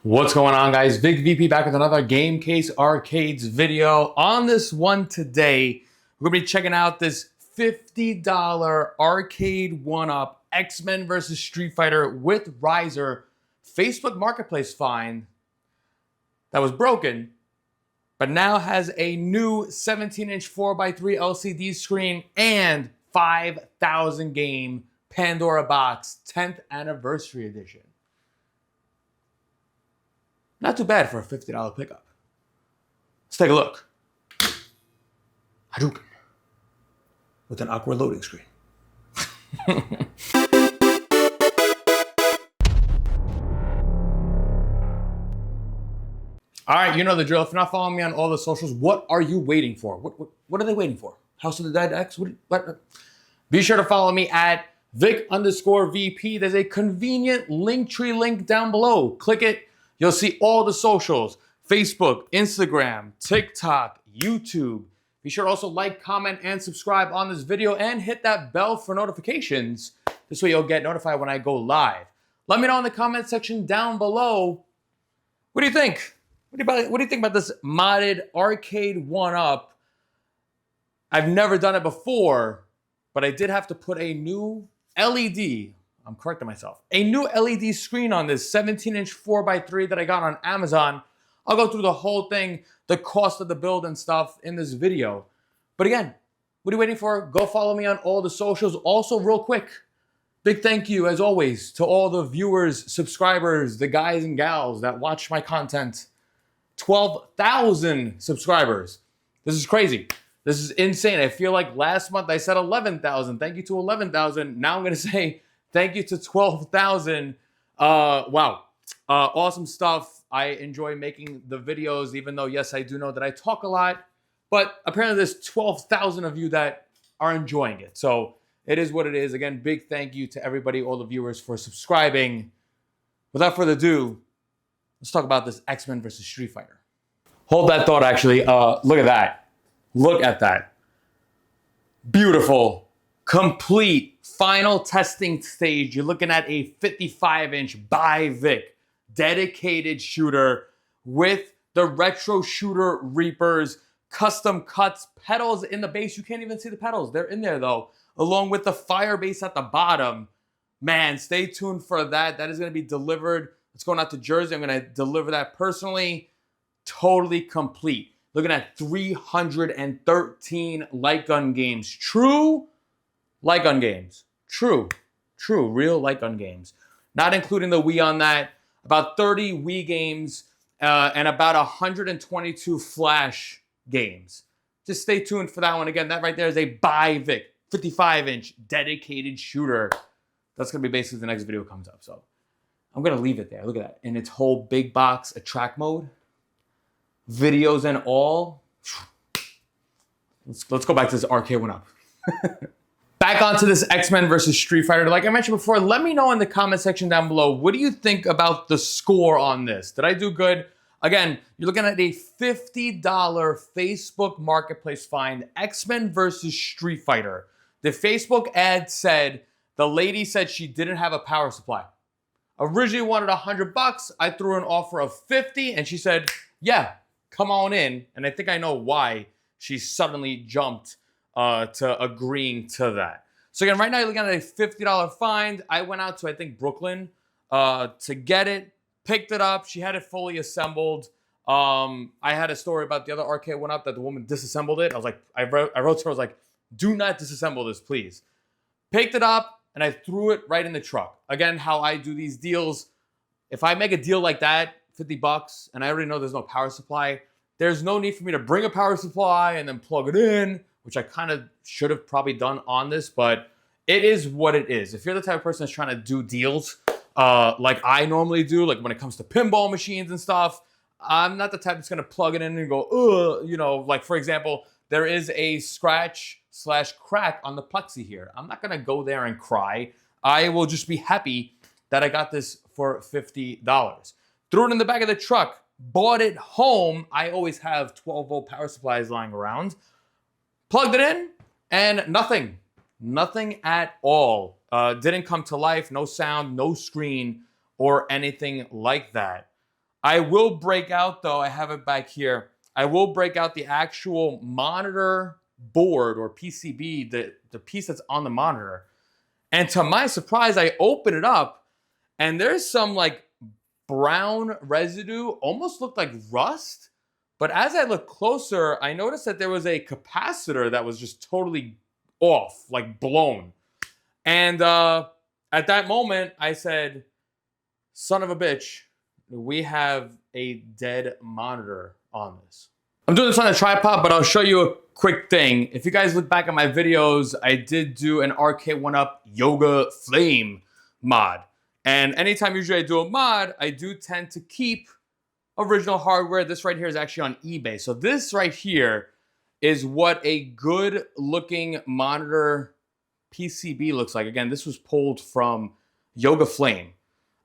What's going on, guys? Big VP back with another Gamecase Arcades video. On this one today, we're going to be checking out this $50 arcade one-up X-Men vs. Street Fighter with Riser Facebook Marketplace find that was broken, but now has a new 17-inch 4x3 LCD screen and 5,000 game Pandora box 10th anniversary edition. Not too bad for a $50 pickup. Let's take a look. Hadouken. With an awkward loading screen. All right, you know the drill. If you're not following me on all the socials, what are you waiting for? What are they waiting for? House of the Dead X? What? Be sure to follow me at Vic_VP. There's a convenient Linktree link down below. Click it. You'll see all the socials, Facebook, Instagram, TikTok, YouTube. Be sure to also like, comment, and subscribe on this video and hit that bell for notifications. This way you'll get notified when I go live. Let me know in the comment section down below, what do you think? What do you think about this modded arcade one-up? I've never done it before, but I did have to put a new LED, I'm correcting myself, a new LED screen on this 17-inch 4x3 that I got on Amazon. I'll go through the whole thing, the cost of the build and stuff in this video. But again, what are you waiting for? Go follow me on all the socials. Also, real quick, big thank you, as always, to all the viewers, subscribers, the guys and gals that watch my content. 12,000 subscribers. This is crazy. This is insane. I feel like last month I said 11,000. Thank you to 11,000. Now I'm going to say thank you to 12,000. Wow. Awesome stuff. I enjoy making the videos, even though, yes, I do know that I talk a lot. But apparently there's 12,000 of you that are enjoying it. So it is what it is. Again, big thank you to everybody, all the viewers, for subscribing. Without further ado, let's talk about this X-Men vs. Street Fighter. Hold that thought, actually. Look at that. Look at that. Beautiful, complete, final testing stage. You're looking at a 55-inch by Vic dedicated shooter with the retro shooter Reapers, custom cuts, pedals in the base. You can't even see the pedals. They're in there, though, along with the fire base at the bottom. Man, stay tuned for that. That is going to be delivered. It's going out to Jersey. I'm going to deliver that personally. Totally complete. Looking at 313 light gun games. True light gun games. True, real light gun games. Not including the Wii on that. About 30 Wii games and about 122 Flash games. Just stay tuned for that one. Again, that right there is a by Vic 55-inch dedicated shooter. That's going to be basically the next video comes up. So I'm going to leave it there. Look at that. In its whole big box attract mode. Videos and all. Let's go back to this arcade one up. Back onto this X-Men vs. Street Fighter. Like I mentioned before, let me know in the comment section down below, what do you think about the score on this? Did I do good? Again, you're looking at a $50 Facebook Marketplace find, X-Men vs. Street Fighter. The Facebook ad said, the lady said she didn't have a power supply. Originally wanted $100. I threw an offer of 50 and she said, yeah, come on in. And I think I know why she suddenly jumped to agreeing to that. So again, right now you're looking at a $50 find. I went out to, I think, Brooklyn to get it, picked it up. She had it fully assembled. I had a story about the other arcade went up that the woman disassembled it. I was like, I wrote to her, I was like, do not disassemble this, please. Picked it up and I threw it right in the truck. Again, how I do these deals. If I make a deal like that, $50, and I already know there's no power supply, there's no need for me to bring a power supply and then plug it in, which I kind of should have probably done on this, but it is what it is. If you're the type of person that's trying to do deals like I normally do, like when it comes to pinball machines and stuff, I'm not the type that's going to plug it in and go, ugh, you know, like for example, there is a scratch/crack on the plexi here. I'm not going to go there and cry. I will just be happy that I got this for $50. Threw it in the back of the truck, bought it home. I always have 12-volt power supplies lying around. Plugged it in, and nothing at all. Didn't come to life, no sound, no screen, or anything like that. I will break out though, I have it back here. I will break out the actual monitor board or PCB, the piece that's on the monitor. And to my surprise, I open it up and there's some like brown residue, almost looked like rust. But as I look closer, I noticed that there was a capacitor that was just totally off, like blown. And at that moment, I said, son of a bitch, we have a dead monitor on this. I'm doing this on a tripod, but I'll show you a quick thing. If you guys look back at my videos, I did do an RK1-Up Yoga Flame mod. And anytime usually I do a mod, I do tend to keep original hardware. This right here is actually on eBay. So this right here is what a good looking monitor PCB looks like. Again, this was pulled from Yoga Flame.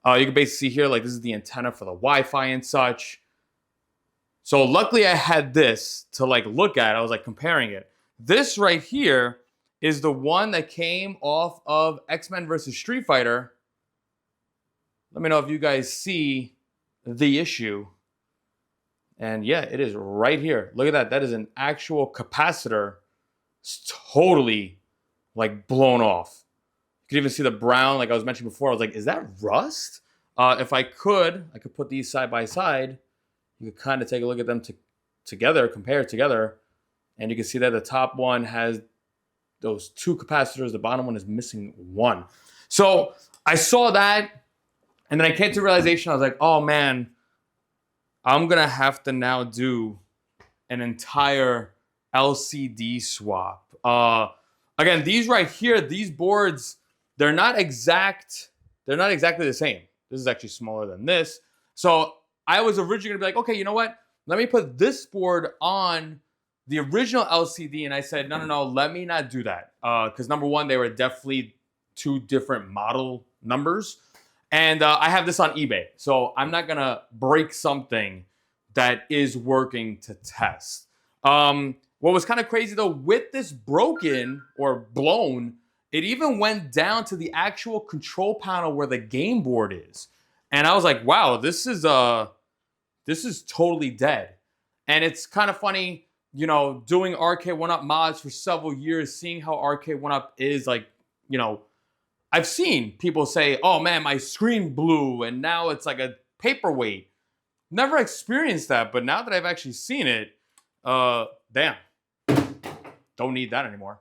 You can basically see here, like this is the antenna for the Wi-Fi and such. So luckily I had this to like look at. I was like comparing it. This right here is the one that came off of X-Men versus Street Fighter. Let me know if you guys see the issue. And yeah, it is right here. Look at that. That is an actual capacitor. It's totally like blown off. You can even see the brown, like I was mentioning before. I was like, is that rust? If I could put these side by side. You could kind of take a look at them together, compare it together. And you can see that the top one has those two capacitors. The bottom one is missing one. So I saw that. And then I came to the realization, I was like, oh man, I'm going to have to now do an entire LCD swap. Again, these right here, these boards, they're not exactly the same. This is actually smaller than this. So I was originally going to be like, okay, you know what? Let me put this board on the original LCD. And I said, no, let me not do that. Because number one, they were definitely two different model numbers. And I have this on eBay. So I'm not going to break something that is working to test. What was kind of crazy though, with this broken or blown, it even went down to the actual control panel where the game board is. And I was like, wow, this is totally dead. And it's kind of funny, you know, doing RK1-Up mods for several years, seeing how RK1-Up is like, you know, I've seen people say, oh man, my screen blew and now it's like a paperweight. Never experienced that, but now that I've actually seen it, damn, don't need that anymore.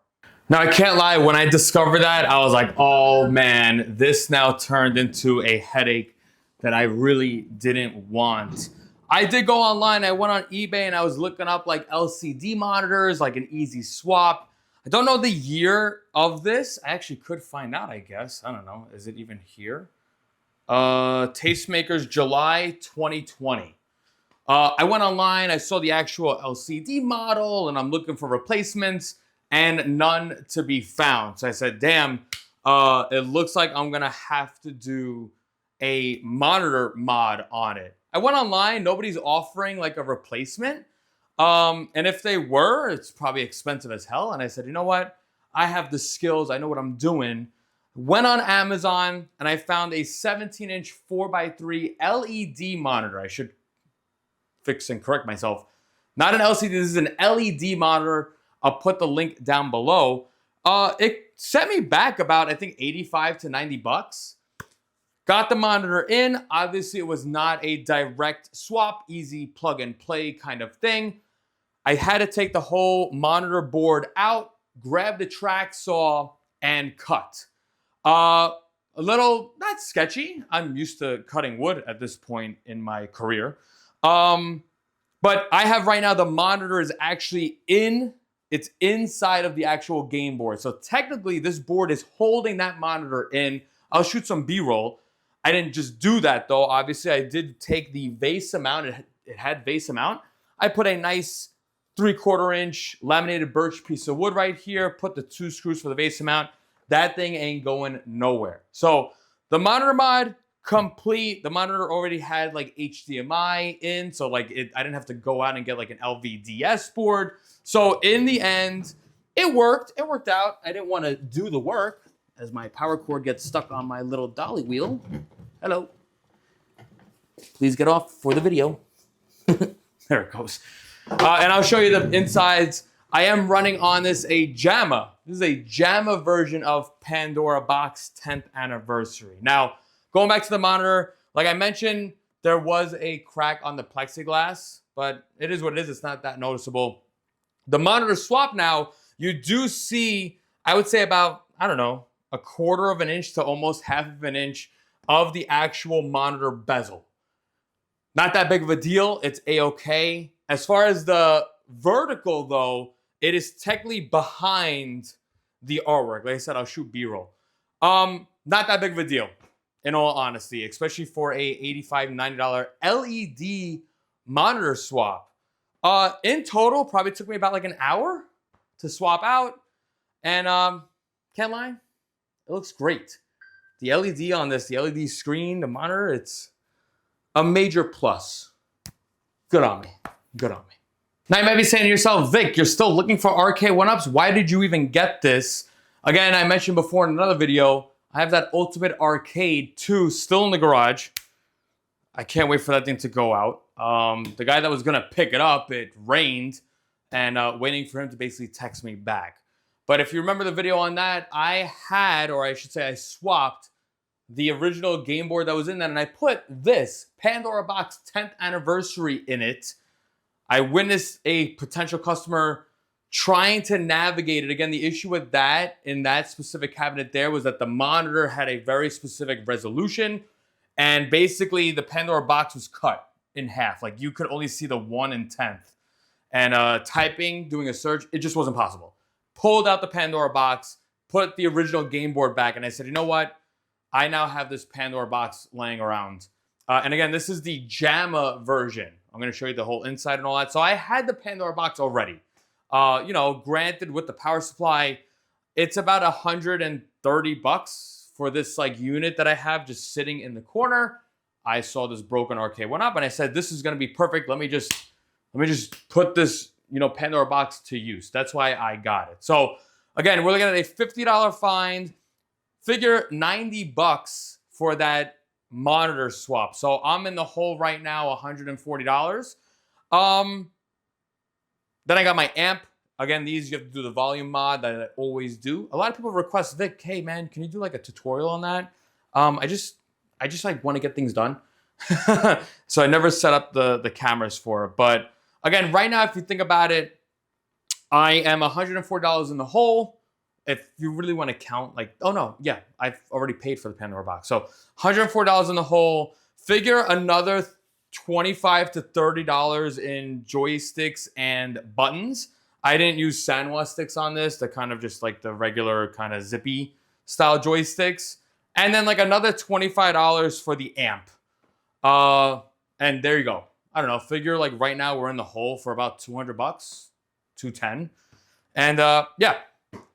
Now, I can't lie, when I discovered that, I was like, oh man, this now turned into a headache that I really didn't want. I did go online, I went on eBay and I was looking up like LCD monitors, like an easy swap. I don't know the year of this. I actually could find out, I guess. I don't know. Is it even here? Tastemakers, July 2020. I went online. I saw the actual LCD model, and I'm looking for replacements, and none to be found. So I said, damn, it looks like I'm going to have to do a monitor mod on it. I went online. Nobody's offering like a replacement. And if they were, it's probably expensive as hell. And I said, you know what? I have the skills. I know what I'm doing. Went on Amazon and I found a 17-inch 4x3 LED monitor. I should fix and correct myself. Not an LCD. This is an LED monitor. I'll put the link down below. It set me back about, I think, 85 to 90 bucks. Got the monitor in. Obviously, it was not a direct swap, easy plug and play kind of thing. I had to take the whole monitor board out, grab the track saw, and cut. A little, not sketchy. I'm used to cutting wood at this point in my career. But I have right now, the monitor is actually it's inside of the actual game board. So technically, this board is holding that monitor in. I'll shoot some B-roll. I didn't just do that though. Obviously, I did take the vase mount. It had vase mount. I put a nice 3/4 inch laminated birch piece of wood right here. Put the 2 screws for the vase mount. That thing ain't going nowhere. So the monitor mod complete. The monitor already had like HDMI in. So like I didn't have to go out and get like an LVDS board. So in the end, it worked. It worked out. I didn't want to do the work as my power cord gets stuck on my little dolly wheel. Hello. Please get off for the video. There it goes. And I'll show you the insides. I am running on this a JAMA. This is a JAMA version of Pandora Box 10th anniversary. Now, going back to the monitor, like I mentioned, there was a crack on the plexiglass, but it is what it is. It's not that noticeable. The monitor swap now, you do see, I would say about, I don't know, 1/4 of an inch to almost 1/2 of an inch of the actual monitor bezel. Not that big of a deal. It's A-okay. As far as the vertical, though, it is technically behind the artwork. Like I said, I'll shoot B-roll. Not that big of a deal, in all honesty, especially for a $85, $90 LED monitor swap. In total, probably took me about like an hour to swap out. And can't lie, it looks great. The LED on this, the LED screen, the monitor, it's a major plus. Good on me. Good on me. Now you might be saying to yourself, Vic, you're still looking for RK 1-ups? Why did you even get this? Again, I mentioned before in another video, I have that Ultimate Arcade 2 still in the garage. I can't wait for that thing to go out. The guy that was gonna pick it up, it rained, and waiting for him to basically text me back. But if you remember the video on that, I had, or I should say I swapped the original game board that was in that, and I put this Pandora Box 10th anniversary in it. I witnessed a potential customer trying to navigate it. Again, the issue with that, in that specific cabinet there, was that the monitor had a very specific resolution, and basically the Pandora box was cut in half. Like you could only see the 1 in 10th. And typing, doing a search, it just wasn't possible. Pulled out the Pandora box, put the original game board back, and I said, you know what? I now have this Pandora box laying around. And again, this is the JAMA version. I'm going to show you the whole inside and all that. So I had the Pandora box already. You know, granted, with the power supply, it's about $130 for this like unit that I have just sitting in the corner. I saw this broken RK 1-up, and I said, this is going to be perfect. Let me just put this, you know, Pandora box to use. That's why I got it. So again, we're looking at a $50 find. Figure $90 for that monitor swap. So I'm in the hole right now, $140. Then I got my amp. Again, these you have to do the volume mod that I always do. A lot of people request, Vic, hey man, can you do like a tutorial on that? I just like want to get things done. So I never set up the cameras for it. But again, right now, if you think about it, I am $104 in the hole. If you really want to count, like, oh no, yeah, I've already paid for the Pandora box. So $104 in the hole. Figure another $25 to $30 in joysticks and buttons. I didn't use Sanwa sticks on this. They're kind of just like the regular kind of zippy style joysticks. And then like another $25 for the amp. And there you go. I don't know, figure like right now we're in the hole for about $200, $210. And yeah.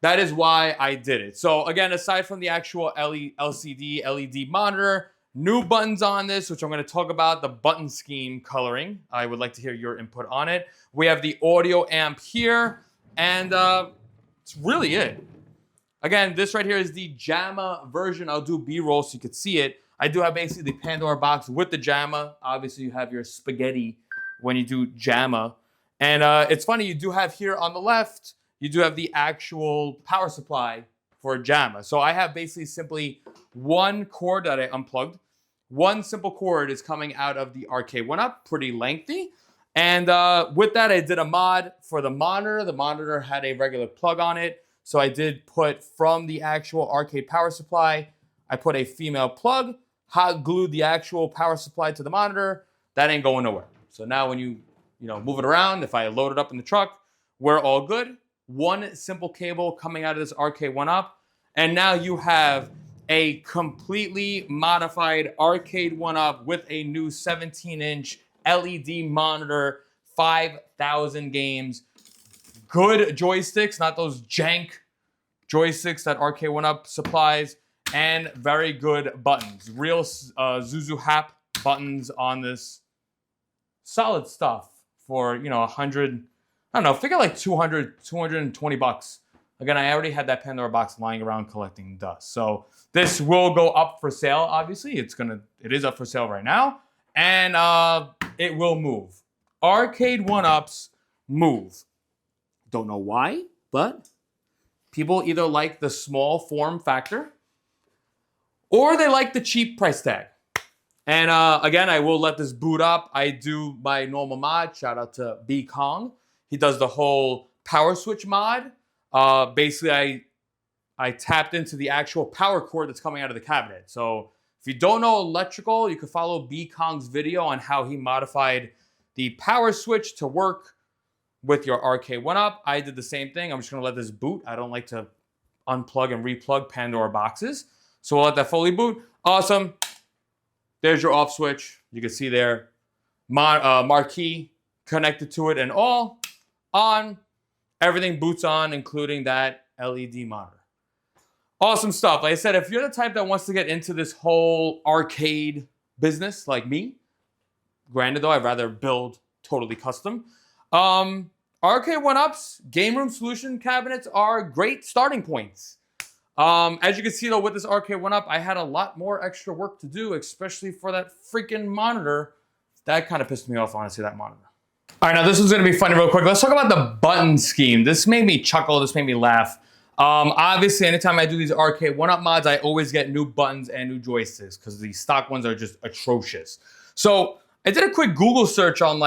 That is why I did it. So again, aside from the actual LCD, LED monitor, new buttons on this, which I'm going to talk about, the button scheme coloring. I would like to hear your input on it. We have the audio amp here, and it's really it. Again, this right here is the JAMA version. I'll do B-roll so you can see it. I do have basically the Pandora box with the JAMA. Obviously, you have your spaghetti when you do JAMA. And it's funny, you do have here on the left, you do have the actual power supply for JAMA. So I have basically simply one cord that I unplugged. One simple cord is coming out of the RK 1-up, pretty lengthy. And with that, I did a mod for the monitor. The monitor had a regular plug on it. So I did put from the actual arcade power supply, I put a female plug, hot glued the actual power supply to the monitor. That ain't going nowhere. So now when you move it around, if I load it up in the truck, we're all good. One simple cable coming out of this RK 1-up. And now you have a completely modified arcade 1-up with a new 17-inch LED monitor, 5,000 games. Good joysticks, not those jank joysticks that RK 1-up supplies, and very good buttons. Real Zuzu Hap buttons on this. Solid stuff for, 100, I don't know, figure like 200, 220 bucks. Again, I already had that Pandora box lying around collecting dust. So this will go up for sale, obviously. It is up for sale right now. and it will move. Arcade 1-ups move. Don't know why, but people either like the small form factor or they like the cheap price tag. And again, I will let this boot up. I do my normal mod. Shout out to B Kong. He does the whole power switch mod. Basically, I tapped into the actual power cord that's coming out of the cabinet. So if you don't know electrical, you can follow B Kong's video on how he modified the power switch to work with your Arcade 1-up. I did the same thing. I'm just going to let this boot. I don't like to unplug and replug Pandora boxes. So we'll let that fully boot. Awesome. There's your off switch. You can see there. Marquee connected to it and all on. Everything boots on, including that LED monitor. Awesome stuff. Like I said, if you're the type that wants to get into this whole arcade business like me, granted though, I'd rather build totally custom. Arcade 1-ups, game room solution cabinets are great starting points. As you can see though, with this Arcade 1-up, I had a lot more extra work to do, especially for that freaking monitor. That kind of pissed me off, honestly, that monitor. All right, now this is gonna be funny real quick. Let's talk about the button scheme. This made me chuckle, this made me laugh. Obviously, anytime I do these Arcade 1-up mods, I always get new buttons and new joysticks because the stock ones are just atrocious. So I did a quick Google search on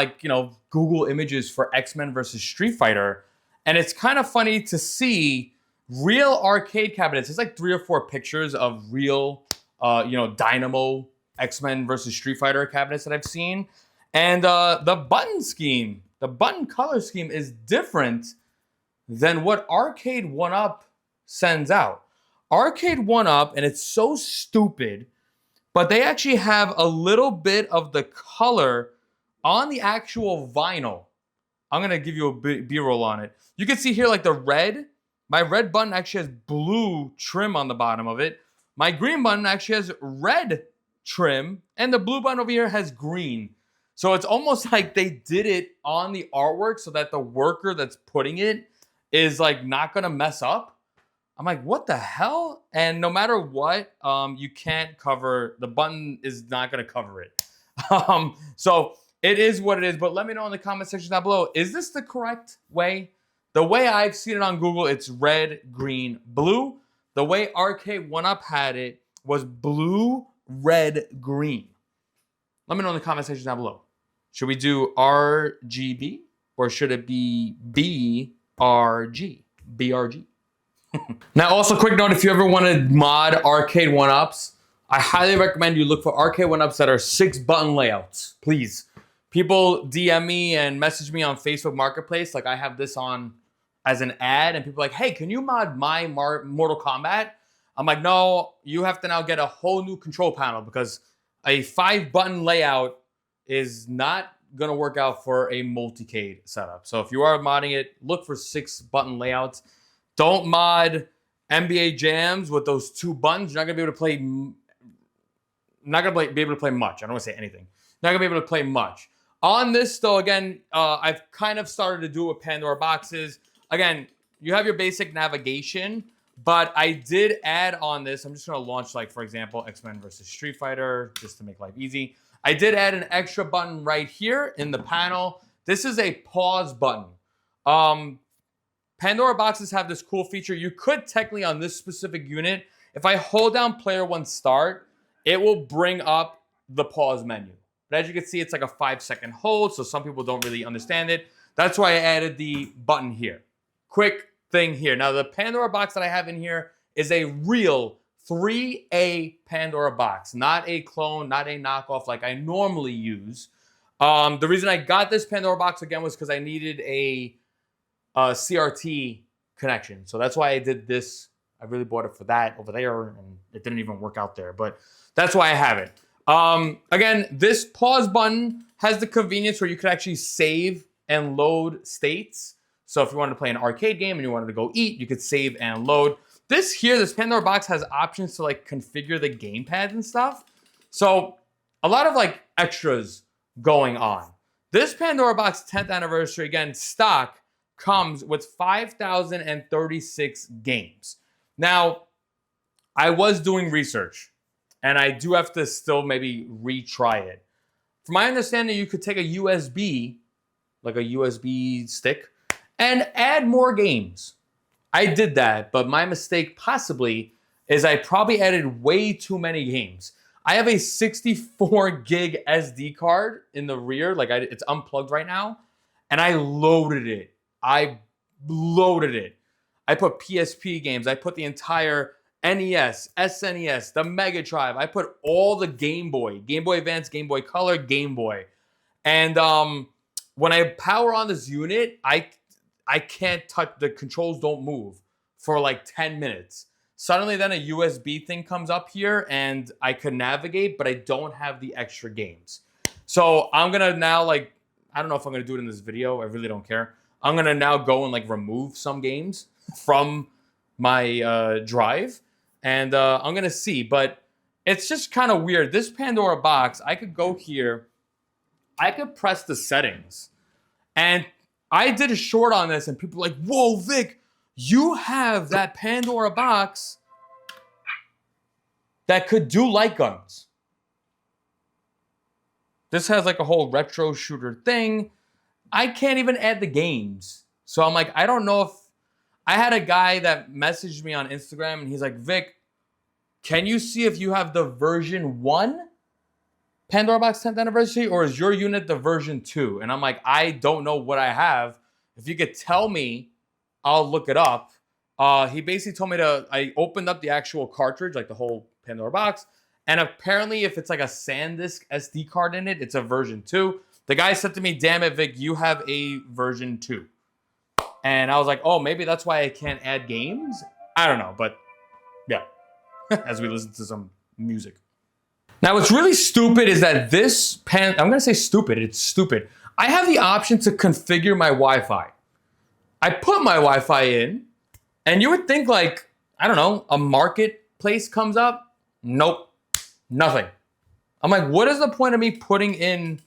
Google images for X-Men versus Street Fighter. And it's kind of funny to see real arcade cabinets. It's like 3 or 4 pictures of real, Dynamo X-Men versus Street Fighter cabinets that I've seen. And the button scheme, the button color scheme is different than what Arcade 1-up sends out. Arcade 1-up, and it's so stupid, but they actually have a little bit of the color on the actual vinyl. I'm gonna give you a B-roll on it. You can see here like the red. My red button actually has blue trim on the bottom of it. My green button actually has red trim, and the blue button over here has green. So it's almost like they did it on the artwork so that the worker that's putting it is like not gonna mess up. I'm like, what the hell? And no matter what, you can't cover, the button is not gonna cover it. So it is what it is, but let me know in the comment section down below, is this the correct way? The way I've seen it on Google, it's red, green, blue. The way Arcade 1-up had it was blue, red, green. Let me know in the comment section down below. Should we do RGB or should it be BRG? BRG. Now, also quick note, if you ever want to mod Arcade 1-ups, I highly recommend you look for Arcade 1-ups that are 6-button layouts, please. People DM me and message me on Facebook Marketplace, like I have this on as an ad, and people are like, hey, can you mod my Mortal Kombat? I'm like, no, you have to now get a whole new control panel because a 5-button layout is not gonna work out for a multicade setup. So if you are modding it, look for 6-button layouts. Don't mod NBA Jams with those 2 buttons. You're not gonna be able to play. Be able to play much. I don't want to say anything. Not gonna be able to play much. On this though, again, I've kind of started to do with Pandora boxes. Again, you have your basic navigation, but I did add on this. I'm just gonna launch, like for example, X-Men versus Street Fighter, just to make life easy. I did add an extra button right here in the panel. This is a pause button. Pandora boxes have this cool feature. You could technically on this specific unit, if I hold down player 1 start, it will bring up the pause menu. But as you can see, it's like a 5-second hold, so some people don't really understand it. That's why I added the button here. Quick thing here. Now, the Pandora box that I have in here is a real 3A Pandora box, not a clone, not a knockoff like I normally use. The reason I got this Pandora box again was because I needed a CRT connection. So that's why I did this. I really bought it for that over there, and it didn't even work out there. But that's why I have it. Again, this pause button has the convenience where you could actually save and load states. So if you wanted to play an arcade game and you wanted to go eat, you could save and load. This Pandora box has options to like configure the gamepad and stuff. So a lot of like extras going on. This Pandora box 10th anniversary, again, stock comes with 5,036 games. Now, I was doing research and I do have to still maybe retry it. From my understanding, you could take a USB, like a USB stick, and add more games. I did that, but my mistake possibly is I probably added way too many games. I have a 64 gig SD card in the rear, like it's unplugged right now, and I loaded it. I put PSP games. I put the entire NES, SNES, the Mega Drive. I put all the Game Boy Advance, Game Boy Color, Game Boy. And when I power on this unit, I can't touch, the controls don't move for like 10 minutes. Suddenly then a USB thing comes up here and I could navigate, but I don't have the extra games. So I'm gonna now, like, I don't know if I'm gonna do it in this video. I really don't care. I'm gonna now go and like remove some games from my drive, and I'm gonna see. But it's just kind of weird. This Pandora box, I could go here, I could press the settings, and I did a short on this, and people were like, "Whoa, Vic, you have that Pandora box that could do light guns." This has like a whole retro shooter thing. I can't even add the games. So I'm like, I don't know if... I had a guy that messaged me on Instagram, and he's like, "Vic, can you see if you have the version 1 Pandora Box 10th anniversary, or is your unit the version 2? And I'm like, I don't know what I have. If you could tell me, I'll look it up. He basically told me I opened up the actual cartridge, like the whole Pandora box, and apparently if it's like a SanDisk SD card in it, it's a version 2. The guy said to me, "Damn it, Vic, you have a version 2. And I was like, oh, maybe that's why I can't add games? I don't know, but yeah, as we listen to some music. Now, what's really stupid is that I'm gonna say stupid, it's stupid. I have the option to configure my Wi-Fi. I put my Wi-Fi in, and you would think like, I don't know, a marketplace comes up. Nope, nothing. I'm like, what is the point of me putting in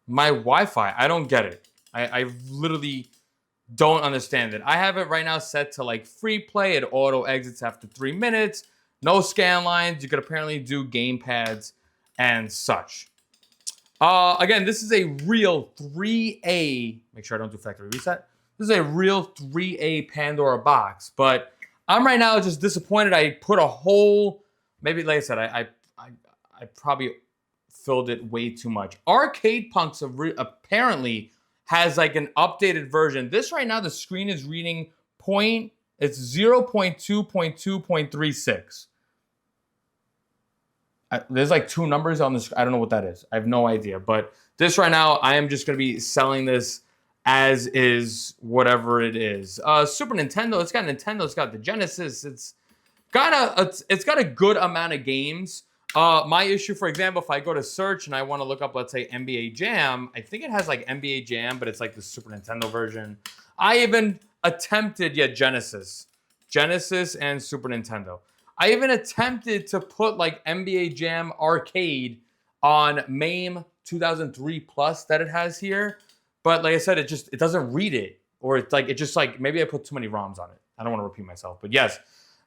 my Wi-Fi? I don't get it. I literally don't understand it. I have it right now set to like free play. It auto exits after 3 minutes. No scan lines. You could apparently do gamepads and such. Again, this is a real 3A. Make sure I don't do factory reset. This is a real 3A Pandora box. But I'm right now just disappointed. I put a whole, maybe like I said, I probably filled it way too much. Arcade Punks apparently has like an updated version. This right now, the screen is reading it's 0.2.2.36. There's like 2 numbers on this. I don't know what that is. I have no idea. But this right now, I am just going to be selling this as is, whatever it is. Super Nintendo. It's got Nintendo. It's got the Genesis. It's got a good amount of games. My issue, for example, if I go to search and I want to look up, let's say, NBA Jam, I think it has like NBA Jam, but it's like the Super Nintendo version. I even attempted, Genesis and Super Nintendo. I even attempted to put like NBA Jam Arcade on MAME 2003 Plus that it has here. But like I said, it doesn't read it. Or it's like, maybe I put too many ROMs on it. I don't want to repeat myself. But yes,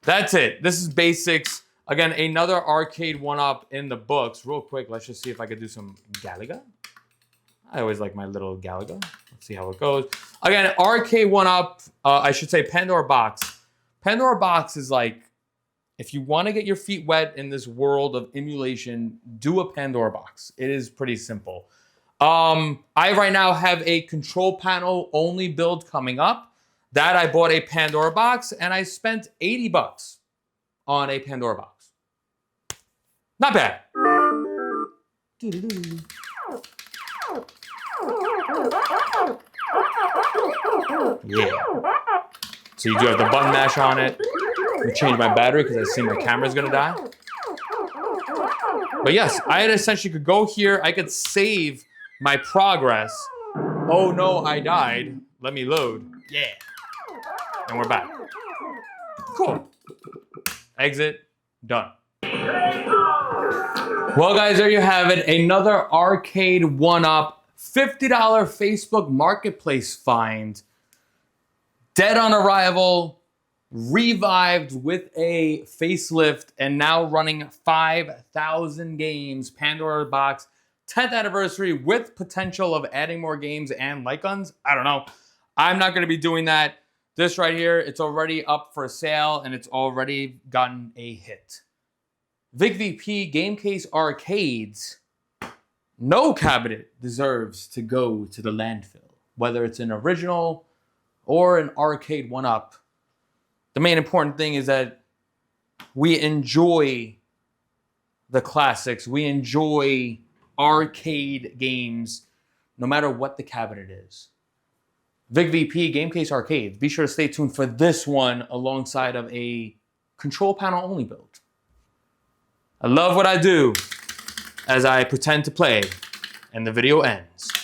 that's it. This is basics. Again, another arcade one-up in the books. Real quick, let's just see if I could do some Galaga. I always like my little Galaga. Let's see how it goes. Again, arcade one-up, I should say Pandora Box. Pandora Box is like, if you want to get your feet wet in this world of emulation, do a Pandora Box. It is pretty simple. I right now have a control panel only build coming up. That I bought a Pandora Box, and I spent $80 on a Pandora Box. Not bad. Yeah. So you do have the button mash on it. I'm gonna change my battery because I see my camera's gonna die. But yes, I had essentially could go here. I could save my progress. Oh no, I died. Let me load. Yeah. And we're back. Cool. Exit. Done. Well, guys, there you have it. Another arcade one-up. $50 Facebook Marketplace find. Dead on arrival. Revived with a facelift. And now running 5,000 games. Pandora Box 10th anniversary with potential of adding more games and light guns. I don't know. I'm not going to be doing that. This right here, it's already up for sale and it's already gotten a hit. VicVP Gamecase Arcades. No cabinet deserves to go to the landfill, whether it's an original or an arcade one-up. The main important thing is that we enjoy the classics. We enjoy arcade games, no matter what the cabinet is. VicVP Gamecase Arcades. Be sure to stay tuned for this one alongside of a control panel only build. I love what I do as I pretend to play and the video ends.